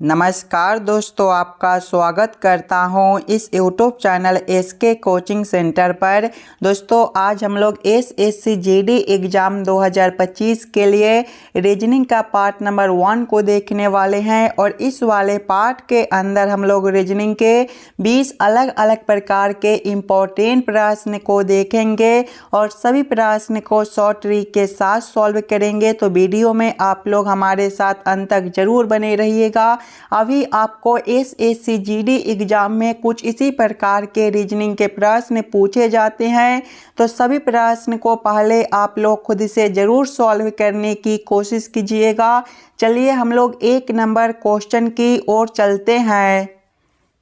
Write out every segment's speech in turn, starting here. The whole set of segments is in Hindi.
नमस्कार दोस्तों, आपका स्वागत करता हूं इस YouTube channel SK coaching centre पर। दोस्तों आज हम लोग एसएससी जीडी एग्ज़ाम 2025 के लिए रीजनिंग का पार्ट नंबर 1 को देखने वाले हैं और इस वाले पार्ट के अंदर हम लोग रीजनिंग के 20 अलग अलग प्रकार के इम्पोर्टेंट प्रश्न को देखेंगे और सभी प्रश्न को शॉर्ट ट्रिक के साथ सॉल्व करेंगे। तो वीडियो में आप लोग हमारे साथ अंत तक जरूर बने रहिएगा। अभी आपको एसएससी जीडी एग्जाम में कुछ इसी प्रकार के रीजनिंग के प्रश्न पूछे जाते हैं, तो सभी प्रश्न को पहले आप लोग खुद से ज़रूर सॉल्व करने की कोशिश कीजिएगा। चलिए हम लोग 1 नंबर क्वेश्चन की ओर चलते हैं।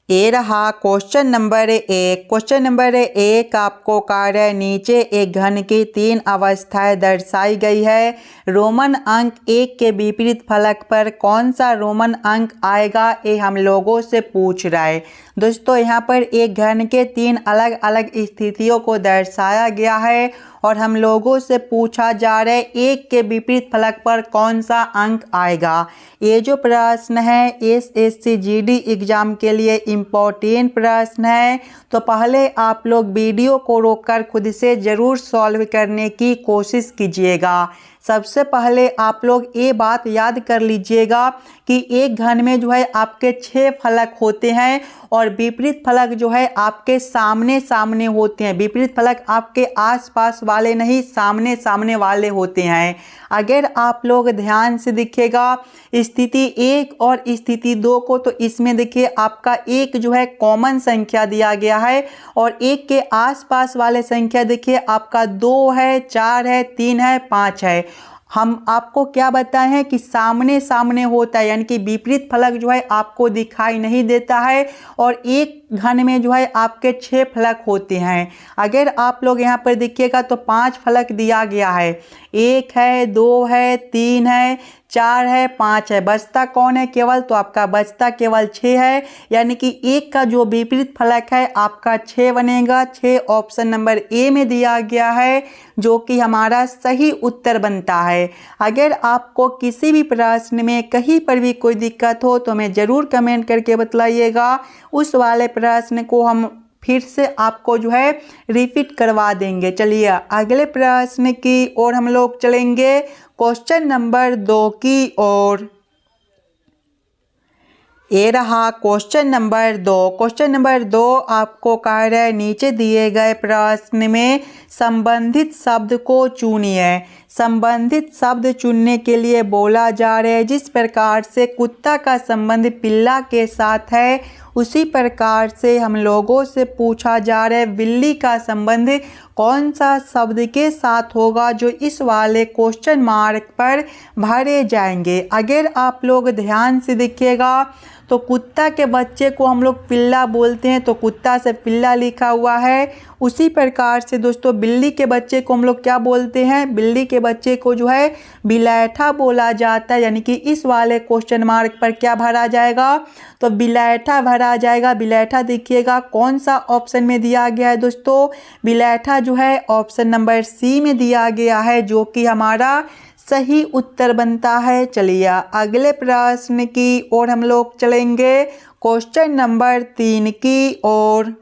ये रहा क्वेश्चन नंबर 1। क्वेश्चन नंबर 1 आपको कार्य नीचे एक घन की 3 अवस्थाएं दर्शाई गई है। रोमन अंक 1 के विपरीत फलक पर कौन सा रोमन अंक आएगा, ये हम लोगों से पूछ रहा है। दोस्तों यहाँ पर एक घन के 3 अलग अलग स्थितियों को दर्शाया गया है और हम लोगों से पूछा जा रहा है 1 के विपरीत फलक पर कौन सा अंक आएगा। ये जो प्रश्न है एसएससी जीडी एग्जाम के लिए इम्पोर्टेंट प्रश्न है, तो पहले आप लोग वीडियो को रोककर खुद से ज़रूर सॉल्व करने की कोशिश कीजिएगा। सबसे पहले आप लोग ये बात याद कर लीजिएगा कि एक घन में जो है आपके 6 फलक होते हैं और विपरीत फलक जो है आपके सामने सामने होते हैं। विपरीत फलक आपके आसपास वाले नहीं, सामने सामने वाले होते हैं। अगर आप लोग ध्यान से देखिएगा स्थिति 1 और स्थिति 2 को, तो इसमें देखिए आपका 1 जो है कॉमन संख्या दिया गया है और 1 के आसपास वाले संख्या देखिए आपका 2 है, 4 है, 3 है, 5 है। हम आपको क्या बताए हैं कि सामने सामने होता है, यानी कि विपरीत फलक जो है आपको दिखाई नहीं देता है और एक घन में जो है आपके 6 फलक होते हैं। अगर आप लोग यहाँ पर देखिएगा तो 5 फलक दिया गया है, 1 है, 2 है, 3 है, 4 है, 5 है। बचता कौन है केवल, तो आपका बचता केवल 6 है, यानी कि 1 का जो विपरीत फलक है आपका 6 बनेगा। 6 ऑप्शन नंबर ए में दिया गया है, जो कि हमारा सही उत्तर बनता है। अगर आपको किसी भी प्रश्न में कहीं पर भी कोई दिक्कत हो तो हमें ज़रूर कमेंट करके बतलाइएगा। उस वाले प्रश्न को हम फिर से आपको जो है रिपीट करवा देंगे। चलिए अगले प्रश्न की ओर हम लोग चलेंगे, क्वेश्चन नंबर 2 की ओर। ये रहा क्वेश्चन नंबर 2। क्वेश्चन नंबर 2 आपको कह रहा है नीचे दिए गए प्रश्न में संबंधित शब्द को चुनिए। संबंधित शब्द चुनने के लिए बोला जा रहा है जिस प्रकार से कुत्ता का संबंध पिल्ला के साथ है, उसी प्रकार से हम लोगों से पूछा जा रहा है बिल्ली का संबंध कौन सा शब्द के साथ होगा, जो इस वाले क्वेश्चन मार्क पर भरे जाएंगे। अगर आप लोग ध्यान से देखिएगा तो कुत्ता के बच्चे को हम लोग पिल्ला बोलते हैं, तो कुत्ता से पिल्ला लिखा हुआ है। उसी प्रकार से दोस्तों बिल्ली के बच्चे को हम लोग क्या बोलते हैं, बिल्ली के बच्चे को जो है बिलैठा बोला जाता है, यानी कि इस वाले क्वेश्चन मार्क पर क्या भरा जाएगा, तो बिलैठा भरा जाएगा। बिलैठा देखिएगा कौन सा ऑप्शन में दिया गया है दोस्तों, बिलैठा जो है ऑप्शन नंबर सी में दिया गया है, जो कि हमारा सही उत्तर बनता है। चलिए अगले प्रश्न की ओर हम लोग चलेंगे, क्वेश्चन नंबर 3 की ओर।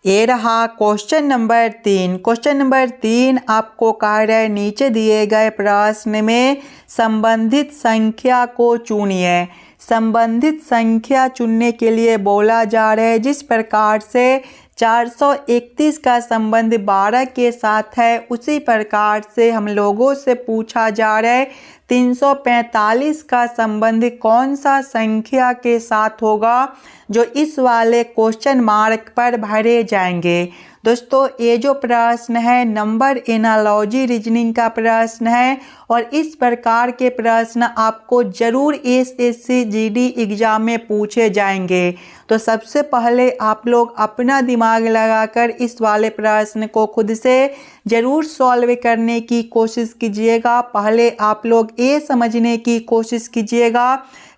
ये रहा क्वेश्चन नंबर 3। क्वेश्चन नंबर 3 आपको कह रहा है नीचे दिए गए प्रश्न में संबंधित संख्या को चुनिए। संबंधित संख्या चुनने के लिए बोला जा रहा है जिस प्रकार से 431 का संबंध 12 के साथ है, उसी प्रकार से हम लोगों से पूछा जा रहा है 345 का संबंध कौन सा संख्या के साथ होगा, जो इस वाले क्वेश्चन मार्क पर भरे जाएंगे। दोस्तों ये जो प्रश्न है नंबर एनालॉजी रीजनिंग का प्रश्न है और इस प्रकार के प्रश्न आपको ज़रूर एसएससी जीडी एग्जाम में पूछे जाएंगे। तो सबसे पहले आप लोग अपना दिमाग लगाकर इस वाले प्रश्न को खुद से ज़रूर सॉल्व करने की कोशिश कीजिएगा। पहले आप लोग ये समझने की कोशिश कीजिएगा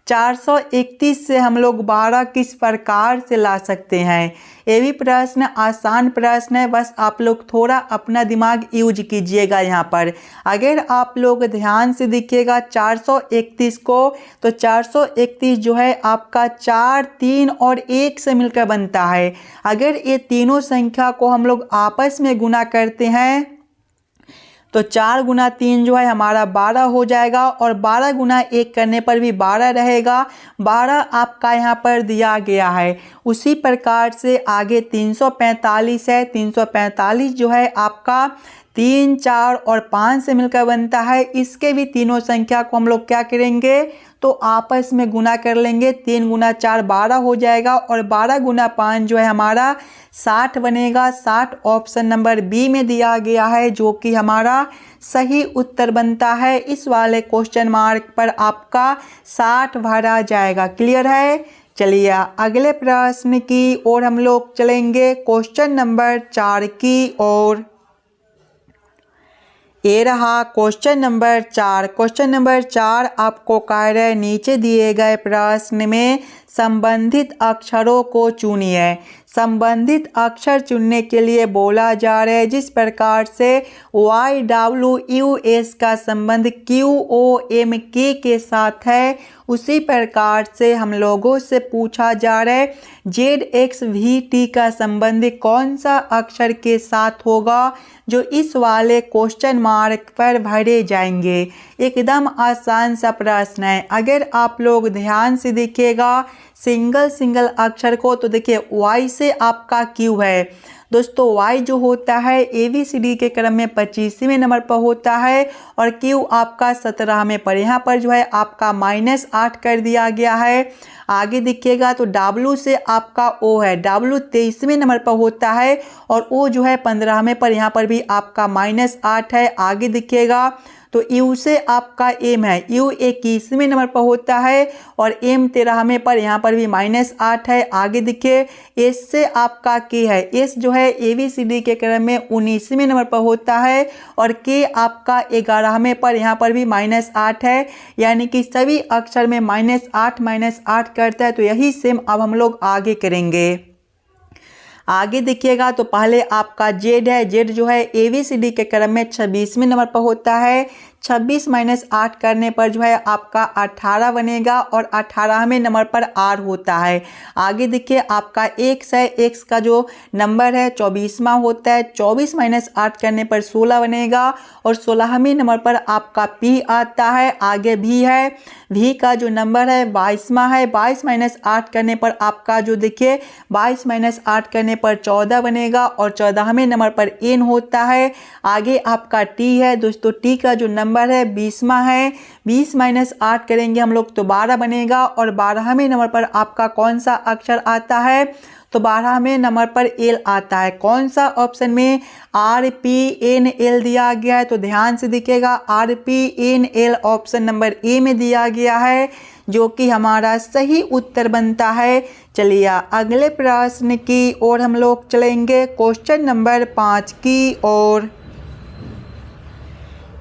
431 से हम लोग 12 किस प्रकार से ला सकते हैं। ये भी प्रश्न आसान प्रश्न है, बस आप लोग थोड़ा अपना दिमाग यूज कीजिएगा यहाँ पर। अगर आप लोग ध्यान से देखिएगा 431 को, तो 431 जो है आपका 4, 3 और 1 से मिलकर बनता है। अगर ये तीनों संख्या को हम लोग आपस में गुना करते हैं तो 4 गुना 3 जो है हमारा 12 हो जाएगा, और 12 गुना 1 करने पर भी 12 रहेगा। 12 आपका यहाँ पर दिया गया है। उसी प्रकार से आगे 345 है। 345 जो है आपका 3, 4 और 5 से मिलकर बनता है। इसके भी तीनों संख्या को हम लोग क्या करेंगे, तो आपस में गुना कर लेंगे। 3 गुना 4 12 हो जाएगा, और 12 गुना 5 जो है हमारा 60 बनेगा। 60 ऑप्शन नंबर बी में दिया गया है, जो कि हमारा सही उत्तर बनता है। इस वाले क्वेश्चन मार्क पर आपका 60 भरा जाएगा। क्लियर है। चलिए अगले प्रश्न की ओर हम लोग चलेंगे, क्वेश्चन नंबर 4 की ओर। ये रहा क्वेश्चन नंबर 4। क्वेश्चन नंबर 4 आपको कह रहे नीचे दिए गए प्रश्न में संबंधित अक्षरों को चुनिए। संबंधित अक्षर चुनने के लिए बोला जा रहा है, जिस प्रकार से YWUS का संबंध QOMK के साथ है, उसी प्रकार से हम लोगों से पूछा जा रहा है ZXVT का संबंध कौन सा अक्षर के साथ होगा, जो इस वाले क्वेश्चन मार्क पर भरे जाएंगे। एकदम आसान सा प्रश्न है। अगर आप लोग ध्यान से देखिएगा सिंगल अक्षर को, तो देखिए Y से आपका Q है। दोस्तों Y जो होता है ABCD के क्रम में 25वें नंबर पर होता है, और Q आपका 17वें पर। यहाँ पर जो है आपका -8 कर दिया गया है। आगे देखिएगा तो W से आपका O है। W 23वें नंबर पर होता है, और O जो है 15वें पर। यहाँ पर भी आपका -8 है। आगे देखिएगा तो U से आपका M है। U 21वें नंबर पर होता है, और M 13वें पर। यहाँ पर भी -8 है। आगे देखिए S से आपका K है। S जो है ABCD के क्रम में 19वें नंबर पर होता है, और K आपका 11वें पर। यहाँ पर भी -8 है। यानी कि सभी अक्षर में -8 करता है। तो यही सेम अब हम लोग आगे करेंगे। आगे देखिएगा तो पहले आपका Z है। Z जो है ABCD के क्रम में 26वें नंबर पर होता है। 26 - 8 करने पर जो है आपका 18 बनेगा, और 18वें नंबर पर R होता है। आगे देखिए आपका X है। X का जो नंबर है 24वां होता है। 24 - 8 करने पर 16 बनेगा, और 16वें नंबर पर आपका P आता है। आगे V है। V का जो नंबर है 22वां है। 22 - 8 करने पर आपका जो देखिए 22 - 8 करने पर 14 बनेगा, और 14वें नंबर पर N होता है। आगे आपका T है। दोस्तों T का जो नंबर है 20वां है। 20 - 8 करेंगे हम लोग तो 12 बनेगा, और 12वें नंबर पर आपका कौन सा अक्षर आता है, तो 12वें नंबर पर L आता है। कौन सा ऑप्शन में RPNL दिया गया है, तो ध्यान से देखिएगा RPNL ऑप्शन नंबर ए में दिया गया है, जो कि हमारा सही उत्तर बनता है। चलिए अगले प्रश्न की ओर हम लोग चलेंगे, क्वेश्चन नंबर 5 की ओर।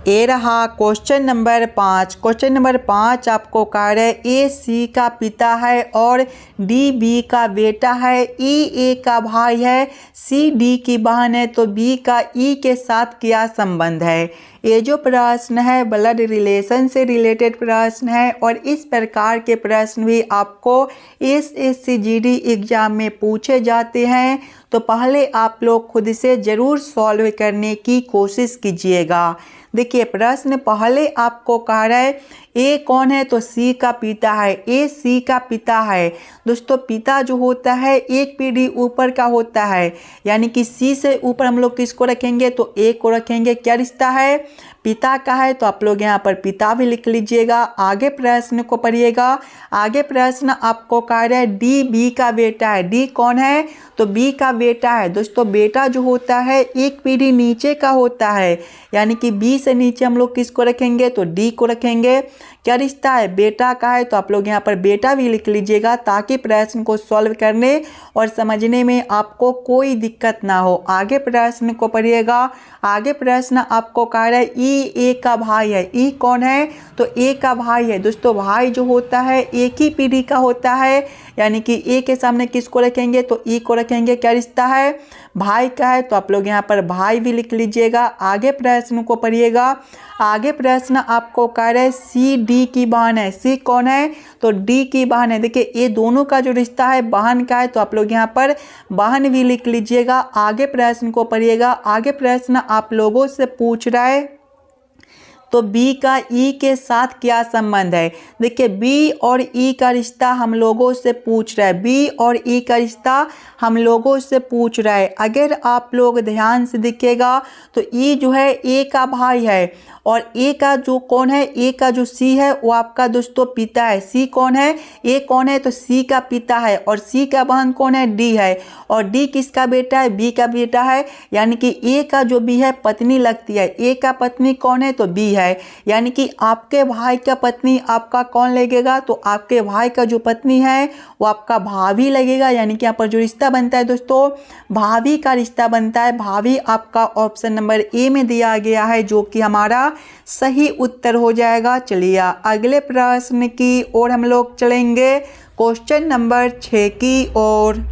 ये रहा क्वेश्चन नंबर 5। क्वेश्चन नंबर 5 आपको कह रहे A C का पिता है, और D B का बेटा है। E A का भाई है। C D की बहन है। तो B का E के साथ क्या संबंध है। ये जो प्रश्न है ब्लड रिलेशन से रिलेटेड प्रश्न है, और इस प्रकार के प्रश्न भी आपको SSC GD एग्जाम में पूछे जाते हैं। तो पहले आप लोग खुद से ज़रूर सॉल्व करने की कोशिश कीजिएगा। देखिए प्रश्न पहले आपको कह रहा है ए कौन है, तो C का पिता है। ए C का पिता है। दोस्तों पिता जो होता है एक पीढ़ी ऊपर का होता है, यानी कि C से ऊपर हम लोग किसको रखेंगे, तो A को रखेंगे। क्या रिश्ता है, पिता का है, तो आप लोग यहाँ पर पिता भी लिख लीजिएगा। आगे प्रश्न को पढ़िएगा। आगे प्रश्न आपको कह रहा है D B का बेटा है। D कौन है, तो B का बेटा है। दोस्तों बेटा जो होता है एक पीढ़ी नीचे का होता है, यानी कि B से नीचे हम लोग किसको रखेंगे, तो D को रखेंगे। क्या रिश्ता है, बेटा का है, तो आप लोग यहाँ पर बेटा भी लिख लीजिएगा ताकि प्रश्न को सॉल्व करने और समझने में आपको कोई दिक्कत ना हो। आगे प्रश्न को पढ़िएगा। आगे प्रश्न आपको कह रहा है ई ए का भाई है। ई कौन है, तो ए का भाई है। दोस्तों भाई जो होता है एक ही पीढ़ी का होता है, यानी कि ए के सामने किसको रखेंगे, तो ई को रखेंगे। क्या रिश्ता है, भाई का है, तो आप लोग यहाँ पर भाई भी लिख लीजिएगा। आगे प्रश्न को पढ़िएगा। आगे प्रश्न आपको कह रहे हैं सी डी की बहन है। सी कौन है, तो डी की बहन है। देखिए ये दोनों का जो रिश्ता है बहन का है, तो आप लोग यहाँ पर बहन भी लिख लीजिएगा। आगे प्रश्न को पढ़िएगा। आगे प्रश्न आप लोगों से पूछ रहा है तो बी का ई के साथ क्या संबंध है। देखिए बी और ई का रिश्ता हम लोगों से पूछ रहा है। बी और ई का रिश्ता हम लोगों से पूछ रहा है। अगर आप लोग ध्यान से देखिएगा तो ई जो है ए का भाई है और ए का जो कौन है, ए का जो सी है वो आपका दोस्तों पिता है। सी कौन है, ए कौन है, तो सी का पिता है। और सी का बहन कौन है, डी है। और डी किसका बेटा है, बी का बेटा है। यानी कि ए का जो बी है पत्नी लगती है। ए का पत्नी कौन है, तो बी है। यानी कि आपके भाई का पत्नी आपका कौन लगेगा, तो आपके भाई का जो पत्नी है वो आपका भाभी लगेगा। यानी कि यहाँ पर जो रिश्ता बनता है दोस्तों भाभी का रिश्ता बनता है। भाभी आपका ऑप्शन नंबर ए में दिया गया है, जो कि हमारा सही उत्तर हो जाएगा। चलिए अगले प्रश्न की ओर हम लोग चलेंगे, क्वेश्चन नंबर 6 की ओर।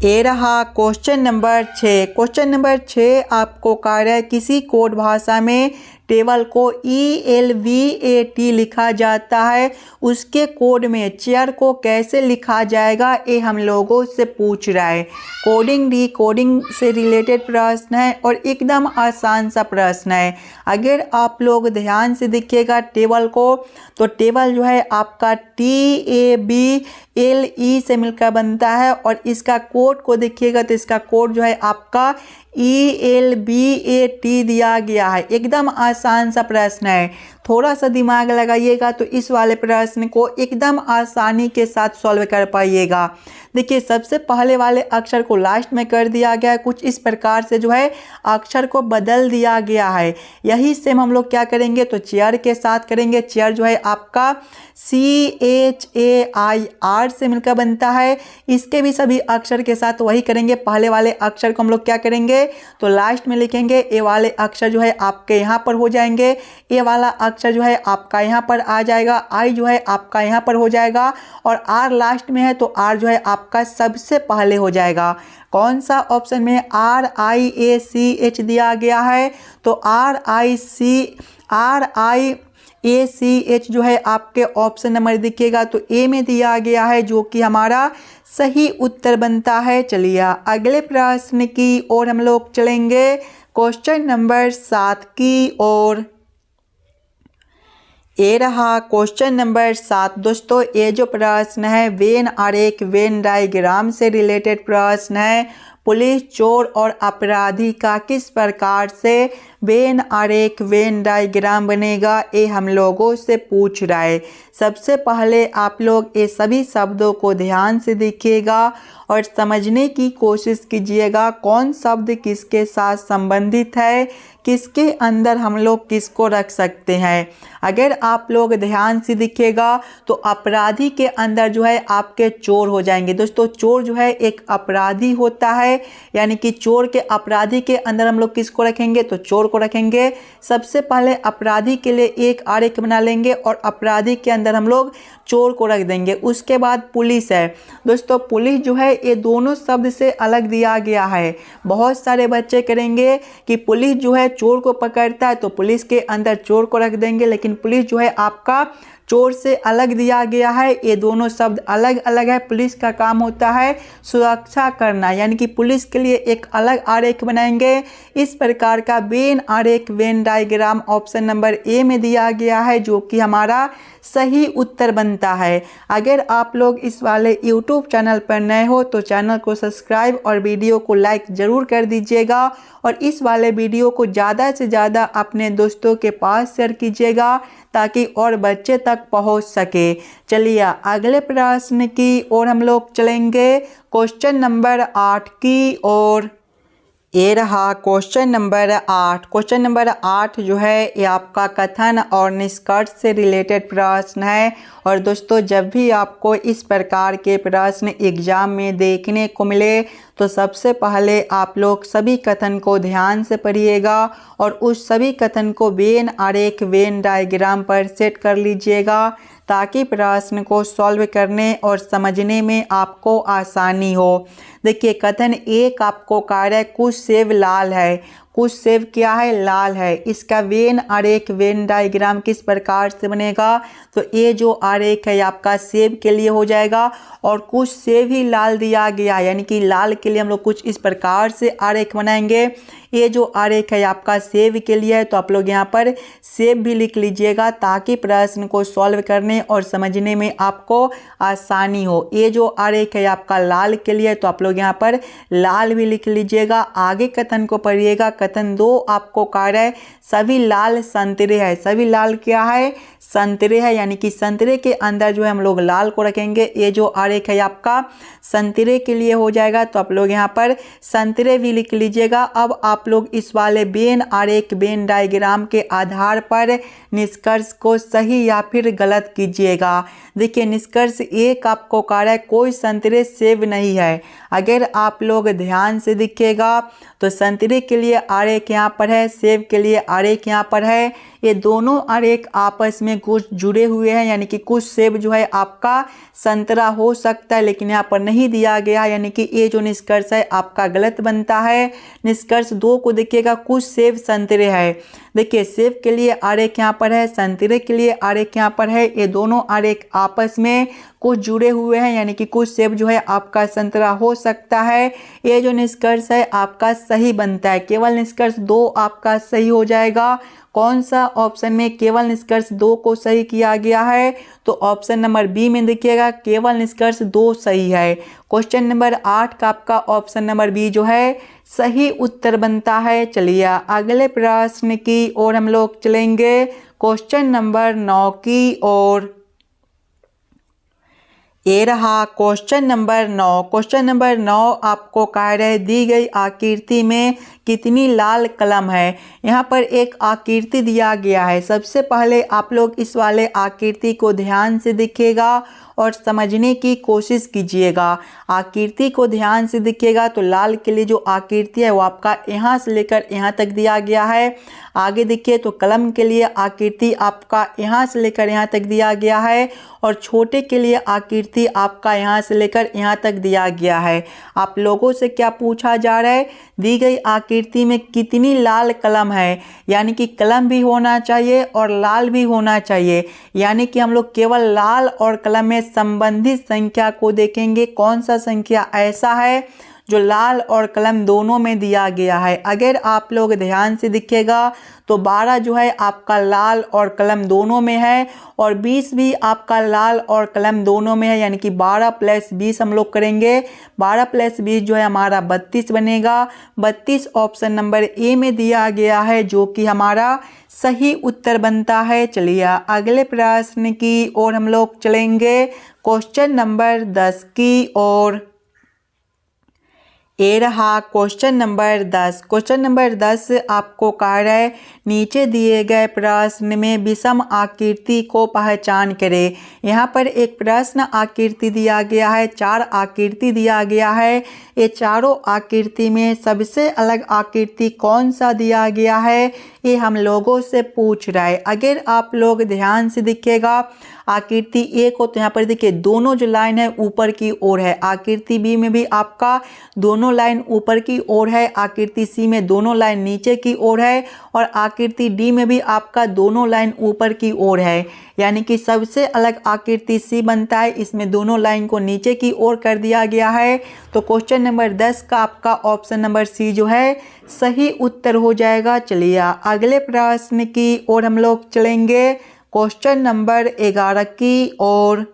ये रहा क्वेश्चन नंबर 6। क्वेश्चन नंबर 6 आपको कह रहा है किसी कोड भाषा में टेबल को ELVAT लिखा जाता है, उसके कोड में चेयर को कैसे लिखा जाएगा, ये हम लोगों से पूछ रहा है। कोडिंग डी कोडिंग से रिलेटेड प्रश्न है और एकदम आसान सा प्रश्न है। अगर आप लोग ध्यान से देखिएगा टेबल को, तो टेबल जो है आपका TABLE से मिलकर बनता है और इसका कोड को देखिएगा तो इसका कोड जो है आपका ELBAT दिया गया है। एकदम आसान सा प्रश्न है, थोड़ा सा दिमाग लगाइएगा तो इस वाले प्रश्न को एकदम आसानी के साथ सॉल्व कर पाइएगा। देखिए सबसे पहले वाले अक्षर को लास्ट में कर दिया गया है, कुछ इस प्रकार से जो है अक्षर को बदल दिया गया है। यही सेम हम लोग क्या करेंगे, तो चेयर के साथ करेंगे। चेयर जो है आपका CHAIR से मिलकर बनता है, इसके भी सभी अक्षर के साथ वही करेंगे। पहले वाले अक्षर को हम लोग क्या करेंगे, तो लास्ट में लिखेंगे। ए वाले अक्षर जो है आपके यहाँ पर हो जाएंगे, ए वाला अक्षर जो है आपका यहाँ पर आ जाएगा, आई जो है आपका यहाँ पर हो जाएगा और आर लास्ट में है तो आर जो है आपका सबसे पहले हो जाएगा। कौन सा ऑप्शन में RIACH दिया गया है, तो RIACH जो है आपके ऑप्शन नंबर दिखेगा तो ए में दिया गया है, जो कि हमारा सही उत्तर बनता है। चलिए अगले प्रश्न की ओर हम लोग चलेंगे, क्वेश्चन नंबर 7 की ओर। ये रहा क्वेश्चन नंबर 7। दोस्तों ये जो प्रश्न है वेन आरेख वेन डायग्राम से रिलेटेड प्रश्न है। पुलिस चोर और अपराधी का किस प्रकार से वेन आरेख वेन डायग्राम बनेगा, ये हम लोगों से पूछ रहा है। सबसे पहले आप लोग ये सभी शब्दों को ध्यान से देखिएगा और समझने की कोशिश कीजिएगा कौन शब्द किसके साथ संबंधित है, किसके अंदर हम लोग किसको रख सकते हैं। अगर आप लोग ध्यान से देखिएगा तो अपराधी के अंदर जो है आपके चोर हो जाएंगे। दोस्तों चोर जो है एक अपराधी होता है, यानी कि चोर के अपराधी के अंदर हम लोग किसको रखेंगे, तो चोर को रखेंगे। सबसे पहले अपराधी के लिए एक आरेख बना लेंगे और अपराधी के अंदर हम लोग चोर को रख देंगे। उसके बाद पुलिस है। दोस्तों पुलिस जो है ये दोनों शब्द से अलग दिया गया है। बहुत सारे बच्चे करेंगे कि पुलिस जो है चोर को पकड़ता है तो पुलिस के अंदर चोर को रख देंगे, लेकिन पुलिस जो है आपका चोर से अलग दिया गया है। ये दोनों शब्द अलग अलग है। पुलिस का काम होता है सुरक्षा करना, यानी कि पुलिस के लिए एक अलग आरेख बनाएंगे। इस प्रकार का वेन आरेख Venn diagram option number A में दिया गया है, जो कि हमारा सही उत्तर बनता है। अगर आप लोग इस वाले YouTube चैनल पर नए हो तो चैनल को सब्सक्राइब और वीडियो को लाइक ज़रूर कर दीजिएगा और इस वाले वीडियो को ज़्यादा से ज़्यादा अपने दोस्तों के पास शेयर कीजिएगा ताकि और बच्चे तक पहुंच सके। चलिए अगले प्रश्न की ओर हम लोग चलेंगे, क्वेश्चन नंबर 8 की ओर। ये रहा क्वेश्चन नंबर 8। क्वेश्चन नंबर 8 जो है ये आपका कथन और निष्कर्ष से रिलेटेड प्रश्न है। और दोस्तों जब भी आपको इस प्रकार के प्रश्न एग्जाम में देखने को मिले तो सबसे पहले आप लोग सभी कथन को ध्यान से पढ़िएगा और उस सभी कथन को वेन आरेख वेन डायग्राम पर सेट कर लीजिएगा ताकि प्रश्न को सॉल्व करने और समझने में आपको आसानी हो। देखिए कथन 1 आपको कह रहा है कुछ सेब लाल है। कुछ सेब क्या है? लाल है। इसका वेन आरेख वेन डायग्राम किस प्रकार से बनेगा? तो ये जो आरेख है आपका सेब के लिए हो जाएगा और कुछ सेब ही लाल दिया गया यानी कि लाल के लिए हम लोग कुछ इस प्रकार से आरेख बनाएंगे। ये जो आरेख है आपका सेब के लिए है तो आप लोग यहाँ पर सेब भी लिख लीजिएगा ताकि प्रश्न को सॉल्व करने और समझने में आपको आसानी हो। ये जो आरेख है आपका लाल के लिए तो आप लोग यहाँ पर लाल भी लिख लीजिएगा। आगे कथन को पढ़िएगा। कथन 2 आपको कह रहा है सभी लाल संतरे है। सभी लाल क्या है? संतरे है यानी कि संतरे के अंदर जो है हम लोग लाल को रखेंगे। ये जो आरेख है आपका संतरे के लिए हो जाएगा तो आप लोग यहाँ पर संतरे भी लिख लीजिएगा। अब आप लोग इस वाले वेन आरेख वेन डायग्राम के आधार पर निष्कर्ष को सही या फिर गलत कीजिएगा। देखिए निष्कर्ष 1 आपको कह रहा है कोई संतरे सेब नहीं है। अगर आप लोग ध्यान से देखिएगा तो संतरे के लिए आरेख यहाँ पर है, सेब के लिए आरेख यहाँ पर है। ये दोनों आरेख आपस में कुछ जुड़े हुए हैं यानी कि कुछ सेब जो है आपका संतरा हो सकता है लेकिन यहाँ पर नहीं दिया गया यानी कि ये जो निष्कर्ष है आपका गलत बनता है। निष्कर्ष 2 को देखिएगा कुछ सेब संतरे है। देखिए सेब के लिए आरेख यहाँ पर है, संतरे के लिए आरेख यहाँ पर है। ये दोनों आरेख आपस में कुछ जुड़े हुए हैं यानी कि कुछ सेब जो है आपका संतरा हो सकता है। ये जो निष्कर्ष है आपका सही बनता है। केवल निष्कर्ष 2 आपका सही हो जाएगा। कौन सा ऑप्शन में केवल निष्कर्ष 2 को सही किया गया है? तो ऑप्शन नंबर बी में देखिएगा केवल निष्कर्ष 2 सही है। क्वेश्चन नंबर 8 का आपका ऑप्शन नंबर बी जो है सही उत्तर बनता है। चलिए अगले प्रश्न की ओर हम लोग चलेंगे। क्वेश्चन नंबर 9 की ओर। ये रहा क्वेश्चन नंबर 9। क्वेश्चन नंबर 9 आपको कह रहे दी गई आकृति में कितनी लाल कलम है। यहाँ पर एक आकृति दिया गया है। सबसे पहले आप लोग इस वाले आकृति को ध्यान से देखिएगा और समझने की कोशिश कीजिएगा। आकृति को ध्यान से देखिएगा तो लाल के लिए जो आकृति है वो आपका यहाँ से लेकर यहाँ तक दिया गया है। आगे देखिए तो कलम के लिए आकृति आपका यहाँ से लेकर यहाँ तक दिया गया है और छोटे के लिए आकृति आपका यहाँ से लेकर यहाँ तक दिया गया है। आप लोगों से क्या पूछा जा रहा है? दी गई आकृति में कितनी लाल कलम है यानी कि कलम भी होना चाहिए और लाल भी होना चाहिए। यानी कि हम लोग केवल लाल और कलम में संबंधित संख्या को देखेंगे। कौन सा संख्या ऐसा है जो लाल और कलम दोनों में दिया गया है? अगर आप लोग ध्यान से देखिएगा तो 12 जो है आपका लाल और कलम दोनों में है और 20 भी आपका लाल और कलम दोनों में है यानी कि 12 + 20 हम लोग करेंगे। 12 + 20 जो है हमारा 32 बनेगा। 32 ऑप्शन नंबर ए में दिया गया है जो कि हमारा सही उत्तर बनता है। चलिए अगले प्रश्न की ओर हम लोग चलेंगे। क्वेश्चन नंबर 10 की ओर। ये रहा क्वेश्चन नंबर 10। क्वेश्चन नंबर 10 आपको कह रहा है नीचे दिए गए प्रश्न में विषम आकृति को पहचान करें। यहाँ पर एक प्रश्न आकृति दिया गया है, 4 आकृति दिया गया है। ये चारों आकृति में सबसे अलग आकृति कौन सा दिया गया है ये हम लोगों से पूछ रहा है। अगर आप लोग ध्यान से देखिएगा आकृति ए को तो यहाँ पर देखिए दोनों जो लाइन है ऊपर की ओर है। आकृति बी में भी आपका दोनों लाइन ऊपर की ओर है। आकृति सी में दोनों लाइन नीचे की ओर है और आकृति डी में भी आपका दोनों लाइन ऊपर की ओर है। यानी कि सबसे अलग आकृति सी बनता है। इसमें दोनों लाइन को नीचे की ओर कर दिया गया है। तो क्वेश्चन नंबर 10 का आपका ऑप्शन नंबर सी जो है सही उत्तर हो जाएगा। चलिए अगले प्रश्न की ओर हम लोग चलेंगे। क्वेश्चन नंबर 11 की ओर।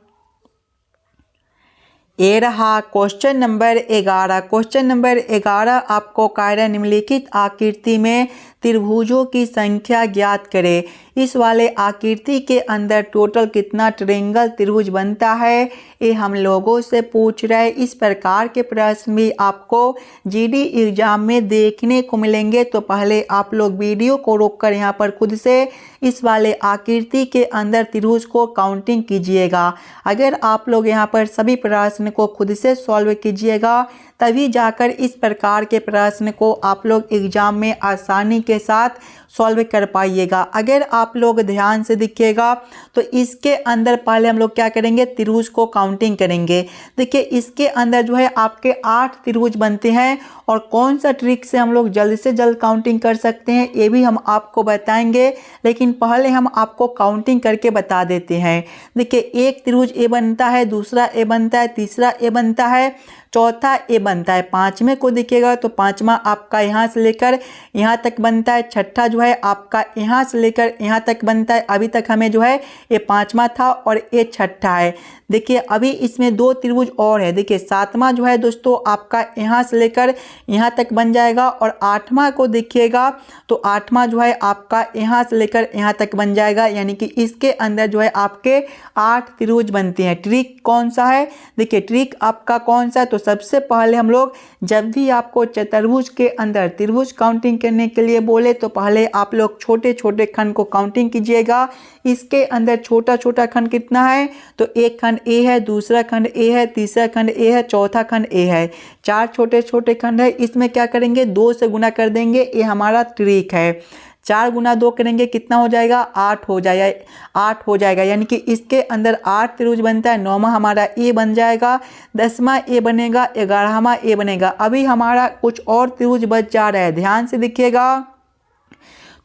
ये रहा क्वेश्चन नंबर 11। क्वेश्चन नंबर 11 आपको कह रहा है निम्नलिखित आकृति में त्रिभुजों की संख्या ज्ञात करें। इस वाले आकृति के अंदर टोटल कितना ट्रायंगल त्रिभुज बनता है, ये हम लोगों से पूछ रहे हैं। इस प्रकार के प्रश्न भी आपको जीडी एग्जाम में देखने को मिलेंगे। तो पहले आप लोग वीडियो को रोककर यहाँ पर खुद से इस वाले आकृति के अंदर त्रिभुज को काउंटिंग कीजिएगा। अगर आप लोग यहाँ पर सभी प्रश्न को खुद से सॉल्व कीजिएगा तभी जाकर इस प्रकार के प्रश्न को आप लोग एग्जाम में आसानी के साथ सॉल्व कर पाइएगा। अगर आप लोग ध्यान से देखिएगा तो इसके अंदर पहले हम लोग क्या करेंगे, त्रिभुज को काउंटिंग करेंगे। देखिए इसके अंदर जो है आपके 8 त्रिभुज बनते हैं और कौन सा ट्रिक से हम लोग जल्द से जल्द काउंटिंग कर सकते हैं ये भी हम आपको बताएंगे, लेकिन पहले हम आपको काउंटिंग करके बता देते हैं। देखिए एक त्रिभुज ए बनता है, दूसरा ए बनता है, तीसरा ए बनता है, चौथा ए बनता है। पांचवें को देखिएगा तो पांचवा आपका यहाँ से लेकर यहाँ तक बनता है, छठा जो है आपका यहाँ से लेकर यहाँ तक बनता है। अभी तक हमें जो है ये पांचवा था और ये छठा है। देखिए अभी इसमें 2 त्रिभुज और है। देखिए सातवां जो है दोस्तों आपका यहाँ से लेकर यहाँ तक बन जाएगा और आठवां को देखिएगा तो आठवां जो है आपका यहाँ से लेकर यहाँ तक बन जाएगा। यानी कि इसके अंदर जो है आपके 8 त्रिभुज बनते हैं। ट्रिक कौन सा है, देखिए ट्रिक आपका कौन सा है, तो सबसे पहले हम लोग जब भी आपको चतुर्भुज के अंदर त्रिभुज काउंटिंग करने के लिए बोले तो पहले आप लोग छोटे छोटे खंड को काउंटिंग कीजिएगा। इसके अंदर छोटा छोटा खंड कितना है, तो एक खंड ए है, दूसरा खंड ए है, तीसरा खंड ए है, चौथा खंड ए है। 4 छोटे छोटे खंड है। इसमें क्या करेंगे, 2 से गुना कर देंगे, ये हमारा ट्रिक है। 4 गुना 2 करेंगे कितना हो जाएगा, 8 हो जाएगा। 8 हो जाएगा यानी कि इसके अंदर 8 त्रिभुज बनता है। 9वां हमारा ए बन जाएगा, 10वां ए बनेगा, 11वां ए बनेगा। अभी हमारा कुछ और त्रिभुज बच जा रहा है, ध्यान से देखिएगा।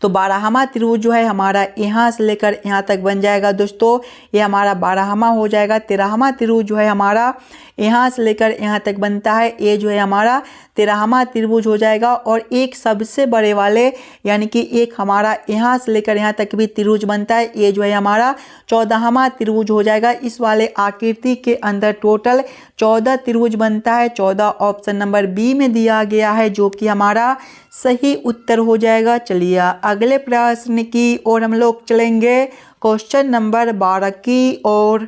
तो 12वां त्रिभुज जो है हमारा यहाँ से लेकर यहाँ तक बन जाएगा दोस्तों, ये हमारा 12वां हो जाएगा। 13वां त्रिभुज जो है हमारा यहाँ से लेकर यहाँ तक बनता है, ये जो है हमारा 13वां त्रिभुज हो जाएगा। और एक सबसे बड़े वाले यानी कि एक हमारा यहाँ से लेकर यहाँ तक भी त्रिभुज बनता है, ये जो है हमारा 14वां त्रिभुज हो जाएगा। इस वाले आकृति के अंदर टोटल 14 त्रिभुज बनता है। 14 ऑप्शन नंबर बी में दिया गया है, जो कि हमारा सही उत्तर हो जाएगा। चलिए अगले प्रश्न की ओर हम लोग चलेंगे, क्वेश्चन नंबर 12 की ओर।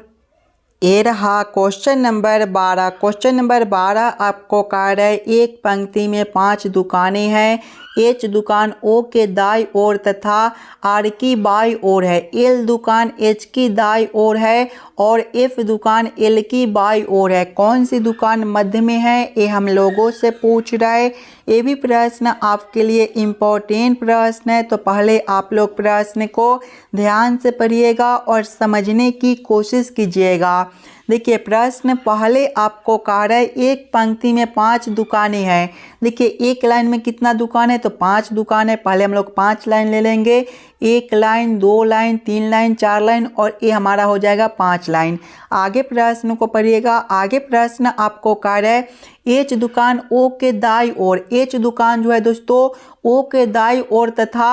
ये रहा क्वेश्चन नंबर 12। क्वेश्चन नंबर 12 आपको कह रहा है एक पंक्ति में 5 दुकानें हैं। एच दुकान ओ के दाई ओर तथा आर की बाई ओर है। एल दुकान एच की दाई ओर है और एफ दुकान एल की बाई ओर है। कौन सी दुकान मध्य में है, ये हम लोगों से पूछ रहा है। ये भी प्रश्न आपके लिए इम्पोर्टेंट प्रश्न है, तो पहले आप लोग प्रश्न को ध्यान से पढ़िएगा और समझने की कोशिश कीजिएगा। देखिए प्रश्न पहले आपको कह रहा है एक पंक्ति में 5 दुकानें हैं। देखिए एक लाइन में कितना दुकान है, तो 5 दुकान है। पहले हम लोग 5 लाइन ले लेंगे, 1 लाइन, 2 लाइन, 3 लाइन, 4 लाइन और ये हमारा हो जाएगा 5 लाइन। आगे प्रश्न को पढ़िएगा। आगे प्रश्न आपको कह रहा है एच दुकान ओ के दाई ओर। एच दुकान जो है दोस्तों ओ के दाई ओर तथा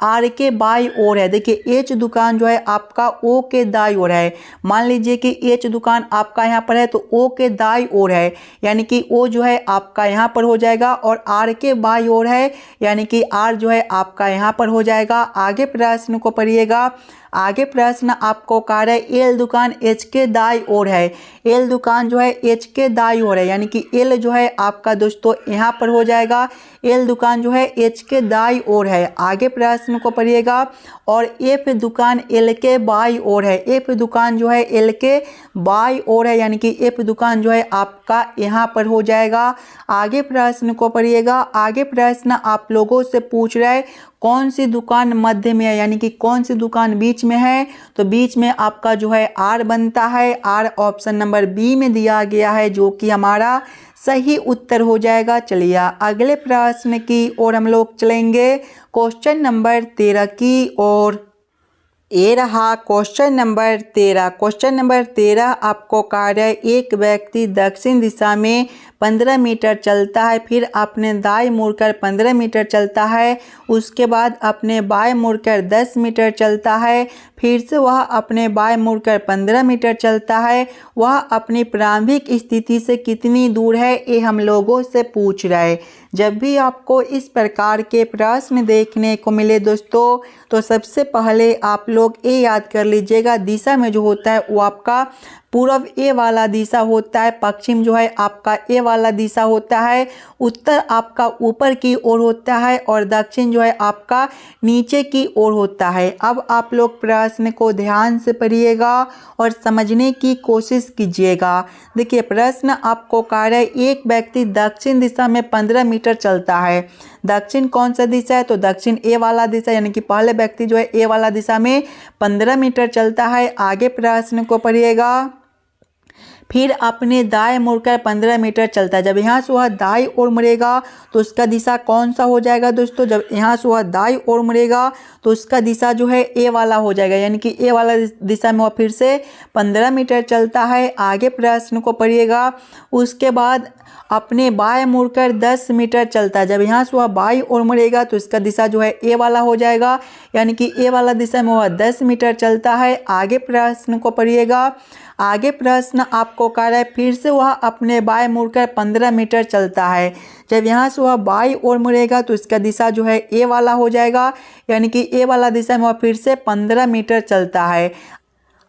आर के बाई ओर है। देखिए एच दुकान जो है आपका ओ के दाई ओर है। मान लीजिए कि एच दुकान आपका यहाँ पर है तो ओ के दाई ओर है, यानी कि ओ जो है आपका यहाँ पर हो जाएगा और आर के बाई ओर है, यानी कि आर जो है आपका यहाँ पर हो जाएगा। आगे प्रश्न को पढ़िएगा। आगे प्रश्न आपको कह रहा है एल दुकान एच के दाई ओर है। एल दुकान जो है एच के दाई ओर है, यानी कि एल जो है आपका दोस्तों यहाँ पर हो जाएगा। एल दुकान जो है एच के दाई ओर है। आगे प्रश्न को पढ़िएगा। और एफ दुकान एल के बाई ओर है। एफ दुकान जो है एल के बाई ओर है, यानी कि एफ दुकान जो है आपका यहाँ पर हो जाएगा। आगे प्रश्न को पढ़िएगा। आगे प्रश्न आप लोगों से पूछ रहा है कौन सी दुकान मध्य में है, यानी कि कौन सी दुकान बीच में है, तो बीच में आपका जो है आर बनता है। आर ऑप्शन नंबर बी में दिया गया है, जो कि हमारा सही उत्तर हो जाएगा। चलिए अगले प्रश्न की ओर हम लोग चलेंगे, क्वेश्चन नंबर 13 की ओर। ये रहा क्वेश्चन नंबर 13। क्वेश्चन नंबर 13 आपको कहा है एक व्यक्ति दक्षिण दिशा में 15 मीटर चलता है, फिर अपने दाएं मुड़कर 15 मीटर चलता है, उसके बाद अपने बाएं मुड़कर 10 मीटर चलता है, फिर से वह अपने बाएं मुड़कर 15 मीटर चलता है। वह अपनी प्रारंभिक स्थिति से कितनी दूर है, ये हम लोगों से पूछ रहा है। जब भी आपको इस प्रकार के प्रश्न देखने को मिले दोस्तों, तो सबसे पहले आप लोग ये याद कर लीजिएगा, दिशा में जो होता है वो आपका पूर्व ए वाला दिशा होता है, पश्चिम जो है आपका ए वाला दिशा होता है, उत्तर आपका ऊपर की ओर होता है और दक्षिण जो है आपका नीचे की ओर होता है। अब आप लोग प्रश्न को ध्यान से पढ़िएगा और समझने की कोशिश कीजिएगा। देखिए प्रश्न आपको कह रहा है एक व्यक्ति दक्षिण दिशा में 15 मीटर चलता है। दक्षिण कौन सा दिशा है, तो दक्षिण ए वाला दिशा, यानी कि पहले व्यक्ति जो है ए वाला दिशा में 15 मीटर चलता है। आगे प्रश्न को पढ़िएगा। फिर अपने दाएं मुड़कर 15 मीटर चलता है। जब यहाँ से वह दाईं ओर मुड़ेगा तो उसका दिशा कौन सा हो जाएगा दोस्तों, जब यहाँ से वह दाईं ओर मुड़ेगा तो उसका दिशा जो है ए वाला हो जाएगा, यानी कि ए वाला दिशा में वह फिर से 15 मीटर चलता है। आगे प्रश्न को पढ़िएगा। उसके बाद अपने बाएं मुड़कर 10 मीटर चलता है। जब यहाँ से वह बाईं ओर मुड़ेगा तो इसका दिशा जो है ए वाला हो जाएगा, यानी कि ए वाला दिशा में वह 10 मीटर चलता है। आगे प्रश्न को पढ़िएगा। आगे प्रश्न आपको कह रहा है फिर से वह अपने बाएं मुड़कर 15 मीटर चलता है। जब यहाँ से वह बाईं ओर मुड़ेगा तो इसका दिशा जो है ए वाला हो जाएगा, यानी कि ए वाला दिशा में वह फिर से 15 मीटर चलता है।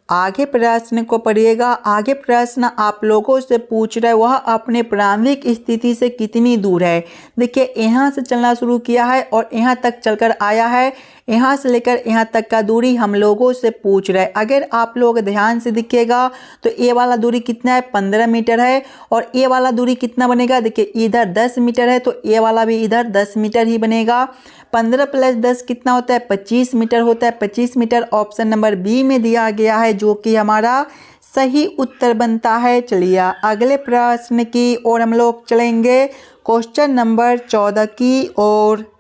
आगे प्रश्न को पढ़िएगा। आगे प्रश्न आप लोगों से पूछ रहा है वह अपने प्रारंभिक स्थिति से कितनी दूर है। देखिए यहाँ से चलना शुरू किया है और यहाँ तक चलकर आया है, यहाँ से लेकर यहाँ तक का दूरी हम लोगों से पूछ रहा है। अगर आप लोग ध्यान से दिखेगा तो ए वाला दूरी कितना है, 15 मीटर है, और ए वाला दूरी कितना बनेगा, देखिए इधर 10 मीटर है तो ए वाला भी इधर 10 मीटर ही बनेगा। 15 + 10 कितना होता है, 25 मीटर होता है। 25 मीटर ऑप्शन नंबर बी में दिया गया है, जो कि हमारा सही उत्तर बनता है। चलिए अगले प्रश्न की ओर हम लोग चलेंगे, क्वेश्चन नंबर 14 की ओर।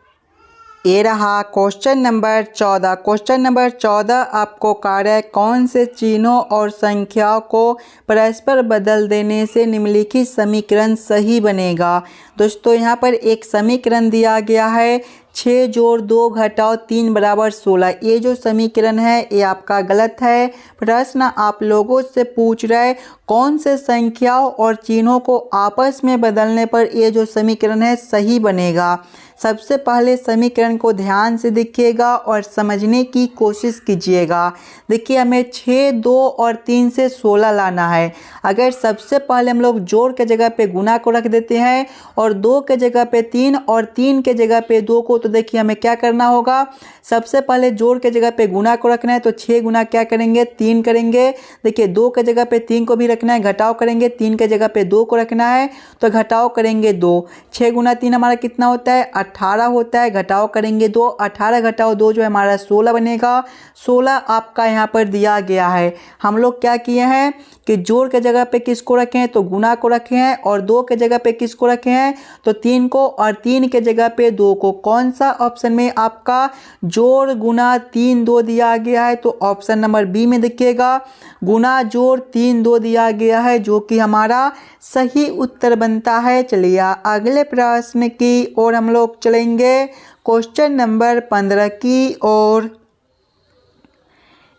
ये रहा क्वेश्चन नंबर 14। क्वेश्चन नंबर 14 आपको कह रहा है कौन से चिन्हों और संख्याओं को परस्पर बदल देने से निम्नलिखित समीकरण सही बनेगा। दोस्तों यहाँ पर एक समीकरण दिया गया है 6 + 2 - 3 = 16। ये जो समीकरण है ये आपका गलत है। प्रश्न आप लोगों से पूछ रहा है कौन से संख्याओं और चिन्हों को आपस में बदलने पर ये जो समीकरण है सही बनेगा। सबसे पहले समीकरण को ध्यान से देखिएगा और समझने की कोशिश कीजिएगा। देखिए हमें 6, 2 और 3 से 16 लाना है। अगर सबसे पहले हम लोग जोड़ के जगह पे गुना को रख देते हैं और 2 के जगह पे 3 और 3 के जगह पे 2 को, तो देखिए हमें क्या करना होगा, सबसे पहले जोड़ के जगह पे गुना को रखना है, तो 6 गुना क्या करेंगे, 3 करेंगे। देखिए 2 के जगह पे 3 को भी रखना है, घटाव करेंगे, 3 के जगह पे 2 को रखना है तो घटाव करेंगे 2। 6 गुना 3 हमारा कितना होता है, 18 होता है, घटाव करेंगे 2, 18 घटाव 2 जो है हमारा 16 बनेगा। 16 आपका यहाँ पर दिया गया है। हम लोग क्या किए हैं कि जोड़ के जगह पे किसको रखे हैं, तो गुना को रखे हैं, और 2 के जगह पे किसको रखे हैं, तो 3 को, और 3 के जगह पे 2 को। कौन सा ऑप्शन में आपका जोड़ गुना 3 2 दिया गया है, तो ऑप्शन नंबर बी में देखिएगा गुना जोड़ 3 2 दिया गया है, जो कि हमारा सही उत्तर बनता है। चलिए अगले प्रश्न की ओर हम लोग चलेंगे, क्वेश्चन नंबर 15 की ओर।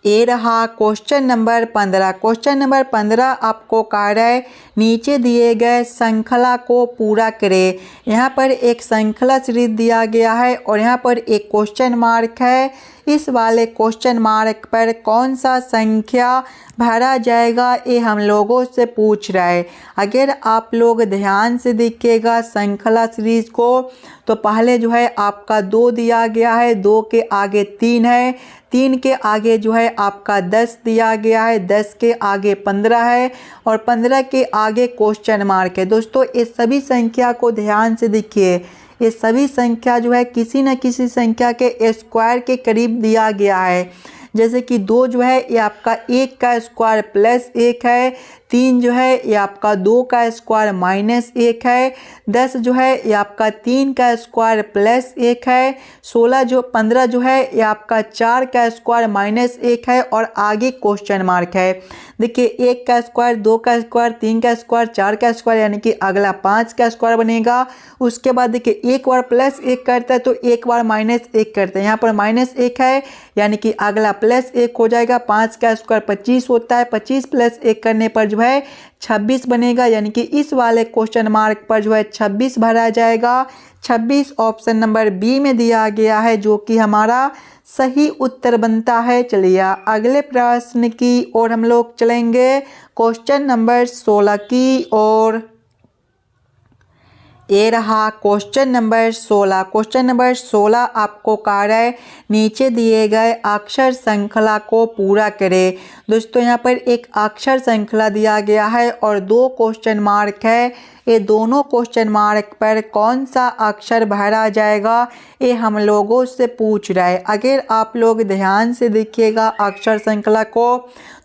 ये रहा क्वेश्चन नंबर 15। क्वेश्चन नंबर 15 आपको कह रहा है नीचे दिए गए श्रृंखला को पूरा करें। यहाँ पर एक श्रृंखला सीरीज दिया गया है और यहाँ पर एक क्वेश्चन मार्क है। इस वाले क्वेश्चन मार्क पर कौन सा संख्या भरा जाएगा, ये हम लोगों से पूछ रहा है। अगर आप लोग ध्यान से देखिएगा श्रृंखला सीरीज को, तो पहले जो है आपका 2 दिया गया है, 2 के आगे 3 है, 3 के आगे जो है आपका 10 दिया गया है, 10 के आगे 15 है, और 15 के आगे क्वेश्चन मार्क है। दोस्तों ये सभी संख्या को ध्यान से देखिए, ये सभी संख्या जो है किसी न किसी संख्या के स्क्वायर के करीब दिया गया है। जैसे कि 2 जो है ये आपका 1 का स्क्वायर प्लस 1 है, 3 जो है ये आपका 2 का स्क्वायर माइनस 1 है, 10 जो है ये आपका 3 का स्क्वायर प्लस 1 है, 15 जो है ये आपका 4 का स्क्वायर माइनस 1 है और आगे क्वेश्चन मार्क है। देखिए 1 का स्क्वायर, 2 का स्क्वायर, 3 का स्क्वायर, 4 का स्क्वायर यानी कि अगला 5 का स्क्वायर बनेगा। उसके बाद देखिए एक बार प्लस 1 करता है तो एक बार माइनस 1 करता है, यहाँ पर माइनस 1 है यानी कि अगला प्लस 1 हो जाएगा। 5 का स्क्वायर 25 होता है, 25 प्लस 1 करने पर जो है 26 बनेगा, यानी कि इस वाले क्वेश्चन मार्क पर जो है 26 भरा जाएगा। 26 ऑप्शन नंबर बी में दिया गया है जो कि हमारा सही उत्तर बनता है। चलिए अगले प्रश्न की ओर हम लोग चलेंगे, क्वेश्चन नंबर 16 की ओर। ये रहा क्वेश्चन नंबर 16। क्वेश्चन नंबर 16 आपको कह रहा है नीचे दिए गए अक्षर श्रृंखला को पूरा करें। दोस्तों यहाँ पर एक अक्षर श्रृंखला दिया गया है और 2 क्वेश्चन मार्क है। ये दोनों क्वेश्चन मार्क पर कौन सा अक्षर भरा जाएगा ये हम लोगों से पूछ रहा है। अगर आप लोग ध्यान से देखिएगा अक्षर श्रृंखला को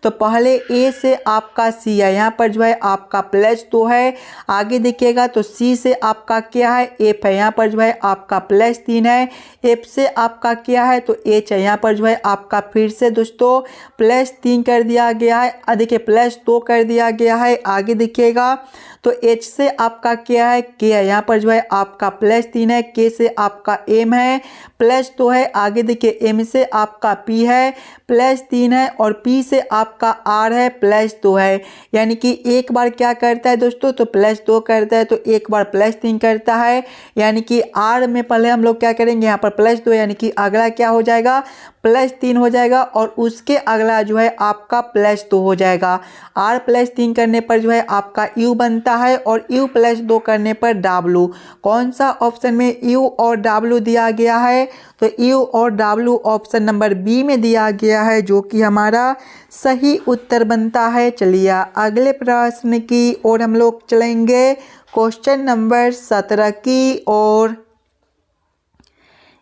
तो पहले ए से आपका सी है, यहाँ पर जो है आपका प्लस 2 है। आगे देखिएगा तो सी से आपका क्या है एफ है, यहाँ पर जो है आपका प्लस 3 है। एफ से आपका क्या है तो एच है, यहाँ पर जो है आपका फिर से दोस्तों प्लस 3 कर दिया गया है। देखिए प्लस 2 कर दिया गया है। आगे देखिएगा तो एच से आपका क्या है के है, यहाँ पर जो है आपका प्लस 3 है। के से आपका एम है प्लस 2 है। आगे देखिए एम से आपका पी है प्लस 3 है और पी से आपका आर है प्लस 2 है। यानी कि एक बार क्या करता है दोस्तों तो प्लस 2 करता है तो एक बार प्लस 3 करता है। यानी कि आर में पहले हम लोग क्या करेंगे यहाँ पर प्लस 2 यानी कि अगला क्या हो जाएगा प्लस 3 हो जाएगा और उसके अगला जो है आपका प्लस 2 हो जाएगा। आर प्लस 3 करने पर जो है आपका यू बनता है और यू प्लस 2 करने पर डब्लू। कौन सा ऑप्शन में यू और डब्लू दिया गया है तो यू और डब्लू ऑप्शन नंबर बी में दिया गया है जो कि हमारा सही उत्तर बनता है। चलिए अगले प्रश्न की ओर हम लोग चलेंगे, क्वेश्चन नंबर 17 की ओर।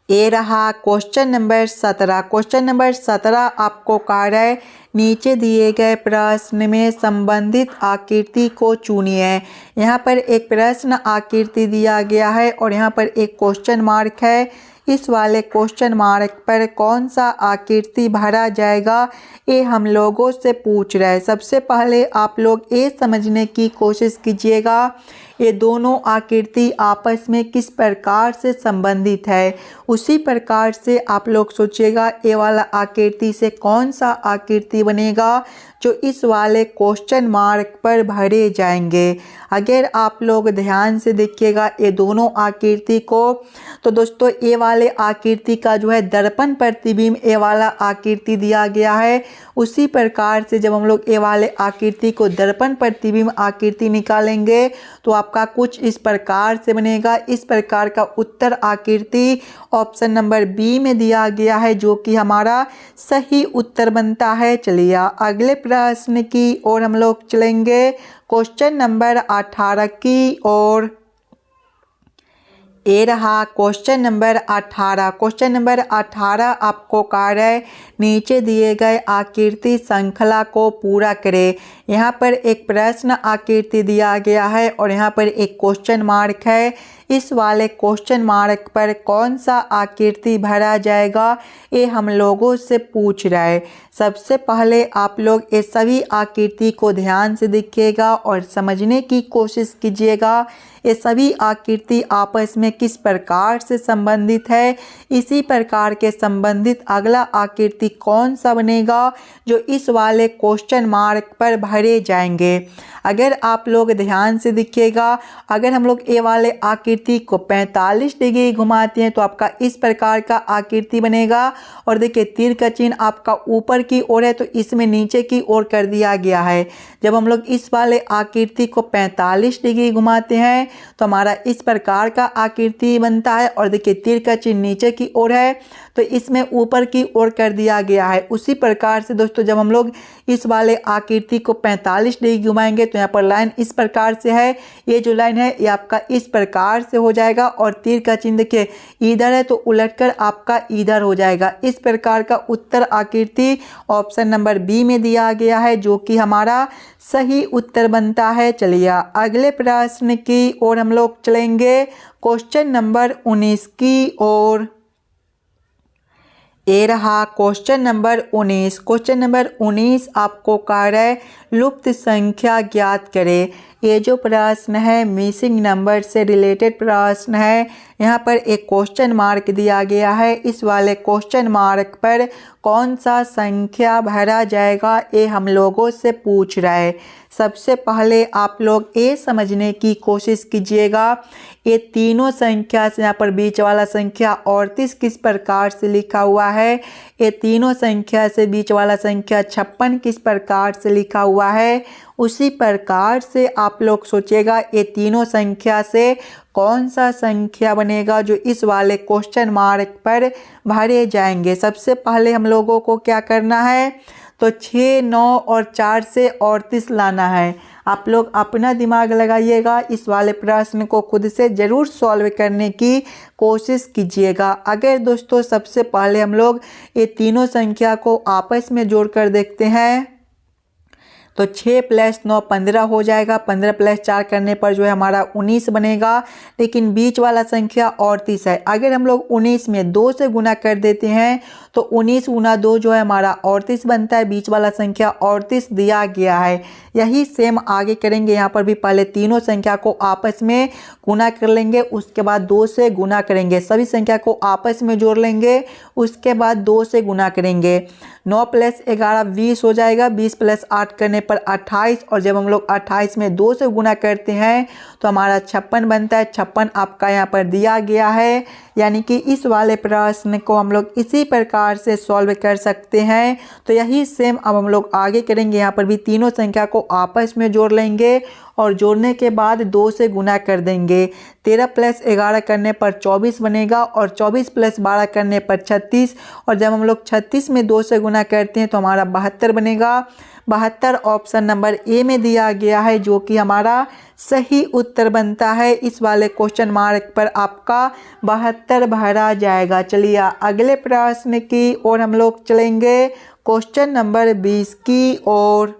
ये रहा क्वेश्चन नंबर 17। क्वेश्चन नंबर 17 आपको कह रहा है नीचे दिए गए प्रश्न में संबंधित आकृति को चुनिए। यहाँ पर एक प्रश्न आकृति दिया गया है और यहाँ पर एक क्वेश्चन मार्क है। इस वाले क्वेश्चन मार्क पर कौन सा आकृति भरा जाएगा ये हम लोगों से पूछ रहा है। सबसे पहले आप लोग ये समझने की कोशिश कीजिएगा ये दोनों आकृति आपस में किस प्रकार से संबंधित है। उसी प्रकार से आप लोग सोचिएगा ये वाला आकृति से कौन सा आकृति बनेगा जो इस वाले क्वेश्चन मार्क पर भरे जाएंगे। अगर आप लोग ध्यान से देखिएगा ये दोनों आकृति को तो दोस्तों ये वाले आकृति का जो है दर्पण प्रतिबिंब ये वाला आकृति दिया गया है। उसी प्रकार से जब हम लोग ये वाले आकृति को दर्पण प्रतिबिंब आकृति निकालेंगे तो आपका कुछ इस प्रकार से बनेगा। इस प्रकार का उत्तर आकृति ऑप्शन नंबर बी में दिया गया है जो कि हमारा सही उत्तर बनता है। चलिए अगले प्रश्न की ओर हम लोग चलेंगे, क्वेश्चन नंबर 18 की ओर। ये रहा क्वेश्चन नंबर 18। क्वेश्चन नंबर 18 आपको कह रहा है नीचे दिए गए आकृति श्रृंखला को पूरा करें। यहाँ पर एक प्रश्न आकृति दिया गया है और यहाँ पर एक क्वेश्चन मार्क है। इस वाले क्वेश्चन मार्क पर कौन सा आकृति भरा जाएगा ये हम लोगों से पूछ रहा है। सबसे पहले आप लोग ये सभी आकृति को ध्यान से देखिएगा और समझने की कोशिश कीजिएगा ये सभी आकृति आपस में किस प्रकार से संबंधित है। इसी प्रकार के संबंधित अगला आकृति कौन सा बनेगा जो इस वाले क्वेश्चन मार्क पर भरे जाएंगे। अगर आप लोग ध्यान से देखिएगा अगर हम लोग ये वाले आकृति को 45 डिग्री घुमाते हैं तो आपका इस प्रकार का आकृति बनेगा और देखिए तीर का चिन्ह आपका ऊपर की ओर है तो इसमें नीचे की ओर कर दिया गया है। जब हम लोग इस वाले आकृति को 45 डिग्री घुमाते हैं तो हमारा इस प्रकार का आकृति बनता है। और देखिए तीर का चिन्ह नीचे की ओर है तो इसमें ऊपर की ओर कर दिया गया है। उसी प्रकार से दोस्तों जब हम लोग इस वाले आकृति को 45 डिग्री घुमाएंगे तो यहाँ पर लाइन इस प्रकार से है। ये जो लाइन है ये आपका इस प्रकार से हो जाएगा और तीर का चिन्ह देखिए इधर है तो उलटकर आपका इधर हो जाएगा। इस प्रकार का उत्तर आकृति ऑप्शन नंबर बी में दिया गया है, जो कि हमारा सही उत्तर बनता है। चलिए अगले प्रश्न की ओर हम लोग चलेंगे, क्वेश्चन नंबर 19 की ओर। ये रहा क्वेश्चन नंबर 19। क्वेश्चन नंबर 19 आपको कह रहा है लुप्त संख्या ज्ञात करें। ये जो प्रश्न है मिसिंग नंबर से रिलेटेड प्रश्न है। यहाँ पर एक क्वेश्चन मार्क दिया गया है। इस वाले क्वेश्चन मार्क पर कौन सा संख्या भरा जाएगा ये हम लोगों से पूछ रहा है। सबसे पहले आप लोग ये समझने की कोशिश कीजिएगा ये तीनों संख्या से यहाँ पर बीच वाला संख्या 38 किस प्रकार से लिखा हुआ है, ये तीनों संख्या से बीच वाला संख्या 56 किस प्रकार से लिखा हुआ है। उसी प्रकार से आप लोग सोचिएगा ये तीनों संख्या से कौन सा संख्या बनेगा जो इस वाले क्वेश्चन मार्क पर भरे जाएंगे। सबसे पहले हम लोगों को क्या करना है तो 6, 9 और 4 से 38 लाना है। आप लोग अपना दिमाग लगाइएगा, इस वाले प्रश्न को खुद से ज़रूर सॉल्व करने की कोशिश कीजिएगा। अगर दोस्तों सबसे पहले हम लोग ये तीनों संख्या को आपस में जोड़कर देखते हैं तो 6 + 9 15 हो जाएगा। 15 + 4 करने पर जो है हमारा 19 बनेगा, लेकिन बीच वाला संख्या 38 है। अगर हम लोग 19 में 2 से गुना कर देते हैं तो 19 × 2 जो है हमारा 38 बनता है। बीच वाला संख्या 38 दिया गया है। यही सेम आगे करेंगे। यहाँ पर भी पहले तीनों संख्या को आपस में गुना कर लेंगे, उसके बाद 2 से गुना करेंगे। सभी संख्या को आपस में जोड़ लेंगे, उसके बाद 2 से गुना करेंगे। 9 + 11 20 हो जाएगा। 20 + 8 करने पर 28 और जब हम लोग 28 में 2 से गुना करते हैं तो हमारा 56 बनता है। 56 आपका यहाँ पर दिया गया है। यानी कि इस वाले प्रश्न को हम लोग इसी प्रकार से सॉल्व कर सकते हैं। तो यही सेम अब हम लोग आगे करेंगे। यहाँ पर भी तीनों संख्या को आपस में जोड़ लेंगे और जोड़ने के बाद 2 से गुना कर देंगे। 13 + 11 करने पर 24 बनेगा और 24 + 12 करने पर 36 और जब हम लोग 36 में 2 से गुना करते हैं तो हमारा 72 बनेगा। 72 ऑप्शन नंबर ए में दिया गया है, जो कि हमारा सही उत्तर बनता है। इस वाले क्वेश्चन मार्क पर आपका 72 भरा जाएगा। चलिए अगले प्रश्न की ओर हम लोग चलेंगे, क्वेश्चन नंबर 20 की ओर।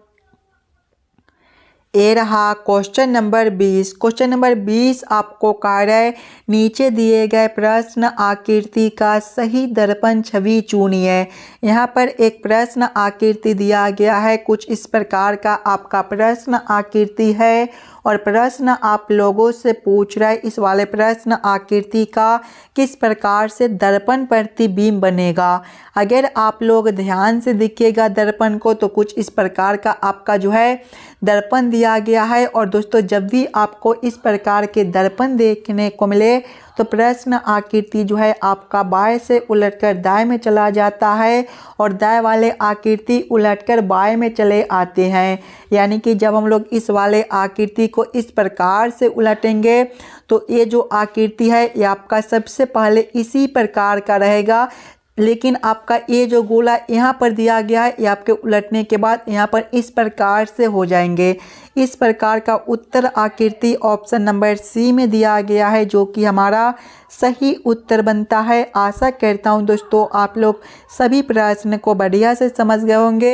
ये रहा क्वेश्चन नंबर 20। क्वेश्चन नंबर 20 आपको कह रहा है नीचे दिए गए प्रश्न आकृति का सही दर्पण छवि चुनिए। यहाँ पर एक प्रश्न आकृति दिया गया है। कुछ इस प्रकार का आपका प्रश्न आकृति है और प्रश्न आप लोगों से पूछ रहा है इस वाले प्रश्न आकृति का किस प्रकार से दर्पण प्रतिबिंब बनेगा। अगर आप लोग ध्यान से देखिएगा दर्पण को तो कुछ इस प्रकार का आपका जो है दर्पण दिया गया है। और दोस्तों जब भी आपको इस प्रकार के दर्पण देखने को मिले तो प्रश्न आकृति जो है आपका बाएं से उलटकर दाएं में चला जाता है और दाएं वाले आकृति उलटकर बाएं में चले आते हैं। यानी कि जब हम लोग इस वाले आकृति को इस प्रकार से उलटेंगे तो ये जो आकृति है ये आपका सबसे पहले इसी प्रकार का रहेगा, लेकिन आपका ये जो गोला यहाँ पर दिया गया है ये आपके उलटने के बाद यहाँ पर इस प्रकार से हो जाएंगे। इस प्रकार का उत्तर आकृति ऑप्शन नंबर सी में दिया गया है, जो कि हमारा सही उत्तर बनता है। आशा करता हूँ दोस्तों आप लोग सभी प्रश्न को बढ़िया से समझ गए होंगे।